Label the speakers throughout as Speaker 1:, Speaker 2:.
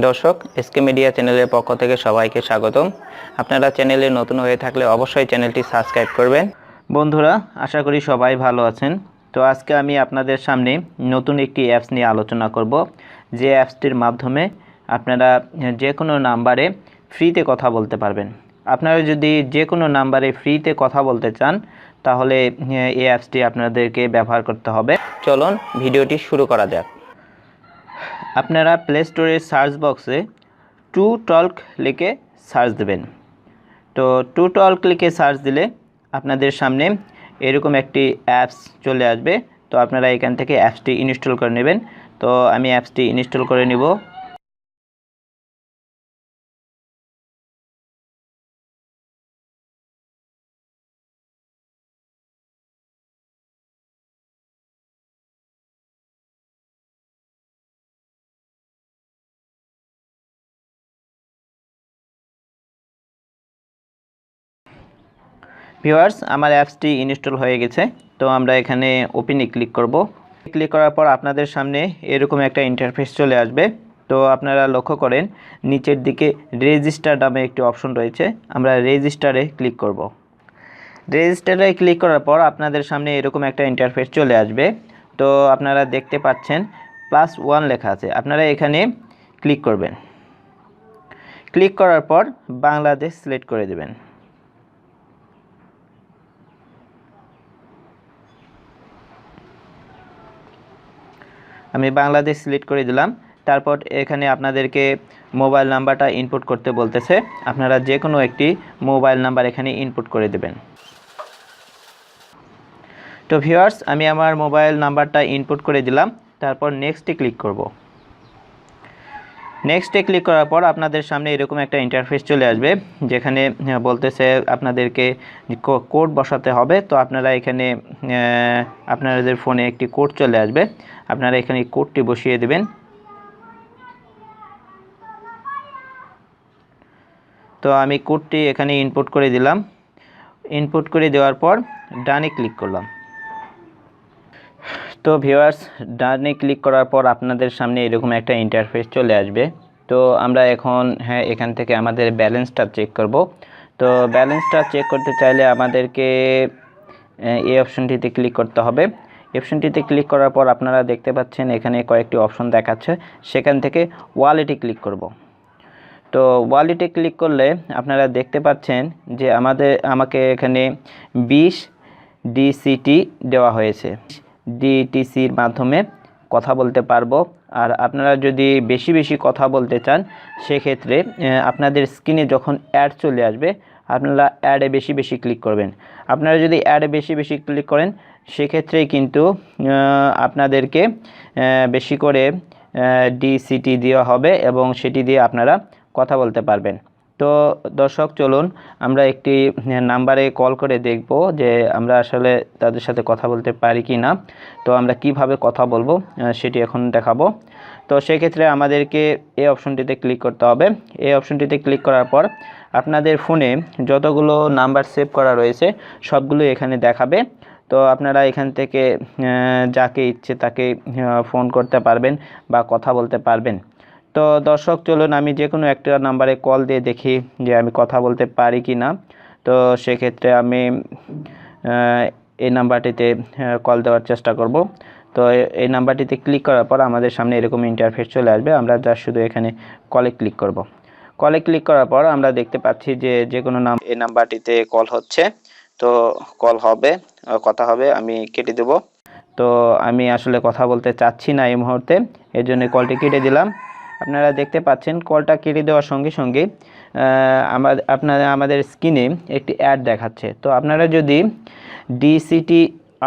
Speaker 1: দর্শক, SK media চ্যানেলের পক্ষ থেকে সবাইকে স্বাগতম। আপনারা চ্যানেলে নতুন হয়ে থাকলে অবশ্যই চ্যানেলটি সাবস্ক্রাইব করবেন। বন্ধুরা, আশা করি সবাই ভালো আছেন। তো আজকে আমি আপনাদের সামনে নতুন একটি অ্যাপস নিয়ে আলোচনা করব, যে অ্যাপসটির মাধ্যমে আপনারা যে কোনো নাম্বারে ফ্রিতে কথা বলতে পারবেন। আপনারা যদি যে কোনো নাম্বারে ফ্রিতে কথা বলতে চান তাহলে এই অ্যাপসটি আপনাদেরকে ব্যবহার করতে হবে। চলুন ভিডিওটি শুরু করা যাক। আপনারা প্লে স্টোরের সার্চ বক্সে টু টল্ক লিখে সার্চ দেবেন। তো টু টল্ক লিখে সার্চ দিলে আপনাদের সামনে এরকম একটি অ্যাপস চলে আসবে। তো আপনারা এখান থেকে অ্যাপসটি ইনস্টল করে নেবেন। তো আমি অ্যাপসটি ইনস্টল করে নিব। ভিউয়ার্স, আমার অ্যাপসটি ইনস্টল হয়ে গেছে। তো আমরা এখানে ওপেনে ক্লিক করব। ক্লিক করার পর আপনাদের সামনে এরকম একটা ইন্টারফেস চলে আসবে। তো আপনারা লক্ষ্য করেন নিচের দিকে রেজিস্টার নামে একটি অপশন রয়েছে। আমরা রেজিস্টারে ক্লিক করব। রেজিস্টারে ক্লিক করার পর আপনাদের সামনে এরকম একটা ইন্টারফেস চলে আসবে। তো আপনারা দেখতে পাচ্ছেন +1 লেখা আছে। আপনারা এখানে ক্লিক করবেন। ক্লিক করার পর বাংলাদেশ সিলেক্ট করে দেবেন। আমি বাংলাদেশ সিলেক্ট করে দিলাম। তারপর এখানে আপনাদেরকে মোবাইল নাম্বারটা ইনপুট করতে বলতেছে। আপনারা যে কোনো একটি মোবাইল নাম্বার এখানে ইনপুট করে দেবেন। তো ভিউয়ার্স, আমি আমার মোবাইল নাম্বারটা ইনপুট করে দিলাম। তারপর নেক্সটে ক্লিক করব। নেক্সটে ক্লিক করার পর আপনাদের সামনে এরকম একটা ইন্টারফেস চলে আসবে, যেখানে বলতেছে আপনাদেরকে কোড বসাতে হবে। তো আপনারা এখানে আপনাদের ফোনে একটি কোড চলে আসবে। আপনারা এখানে কোডটি বসিয়ে দেবেন। তো আমি কোডটি এখানে ইনপুট করে দিলাম। ইনপুট করে দেওয়ার পর ডানে ক্লিক করলাম। তো ভিউয়ার্স, ডানে ক্লিক করার পর আপনাদের সামনে এরকম একটা ইন্টারফেস চলে আসবে। তো আমরা এখন এখান থেকে আমাদের ব্যালেন্সটা চেক করব। তো ব্যালেন্সটা চেক করতে চাইলে আমাদেরকে এই অপশনটিতে ক্লিক করতে হবে। অপশনটিতে ক্লিক করার পর আপনারা দেখতে পাচ্ছেন এখানে কয়েকটি অপশন দেখাচ্ছে। সেখান থেকে ওয়ালেটে ক্লিক করব। তো ওয়ালেটে ক্লিক করলে আপনারা দেখতে পাচ্ছেন যে আমাকে এখানে 20 ডিসিটি দেওয়া হয়েছে। ডিটিসির মাধ্যমে কথা বলতে পারবো। আর আপনারা যদি বেশি বেশি কথা বলতে চান সেক্ষেত্রে আপনাদের স্ক্রিনে যখন অ্যাড চলে আসবে আপনারা অ্যাডে বেশি বেশি ক্লিক করবেন। আপনারা যদি অ্যাডে বেশি বেশি ক্লিক করেন সেক্ষেত্রেই কিন্তু আপনাদেরকে বেশি করে ডিসিটি দেওয়া হবে এবং সেটি দিয়ে আপনারা কথা বলতে পারবেন। তো দর্শক, চলুন আমরা একটি নাম্বারে কল করে দেখব যে আমরা আসলে তাদের সাথে কথা বলতে পারি কি না। তো আমরা কিভাবে কথা বলবো সেটি এখন দেখাবো। তো সেক্ষেত্রে আমাদেরকে এই অপশনটিতে ক্লিক করতে হবে। এই অপশনটিতে ক্লিক করার পর আপনাদের ফোনে যতগুলো নাম্বার সেভ করা রয়েছে সবগুলো এখানে দেখাবে। তো আপনারা এখান থেকে যাকে ইচ্ছে তাকে ফোন করতে পারবেন বা কথা বলতে পারবেন। তো দর্শক, চলুন আমি যে কোনো একটা নাম্বারে কল দিয়ে দেখি যে আমি কথা বলতে পারি কি না। তো সেক্ষেত্রে আমি এই নাম্বারটিতে কল দেওয়ার চেষ্টা করব। তো এই নাম্বারটিতে ক্লিক করার পর আমাদের সামনে এরকম ইন্টারফেস চলে আসবে। আমরা জাস্ট শুধু এখানে কলে ক্লিক করব। কলে ক্লিক করার পর আমরা দেখতে পাচ্ছি যে কোনো এই নাম্বারটিতে কল হচ্ছে। তো কল হবে, কথা হবে, আমি কেটে দেব। তো আমি আসলে কথা বলতে চাচ্ছি না এই মুহূর্তে, এর জন্য কলটি কেটে দিলাম। আপনারা দেখতে পাচ্ছেন কলটা কেটে দেওয়ার সঙ্গে সঙ্গে আমাদের স্ক্রিনে একটি অ্যাড দেখাচ্ছে। তো আপনারা যদি ডিসিটি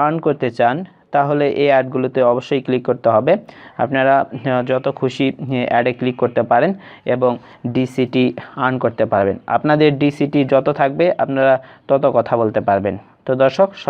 Speaker 1: আর্ন করতে চান তাহলে এই অ্যাডগুলোতে অবশ্যই ক্লিক করতে হবে। আপনারা যত খুশি অ্যাডে ক্লিক করতে পারেন এবং ডিসিটি আর্ন করতে পারবেন। আপনাদের ডিসিটি যত থাকবে আপনারা তত কথা বলতে পারবেন। তো দর্শক,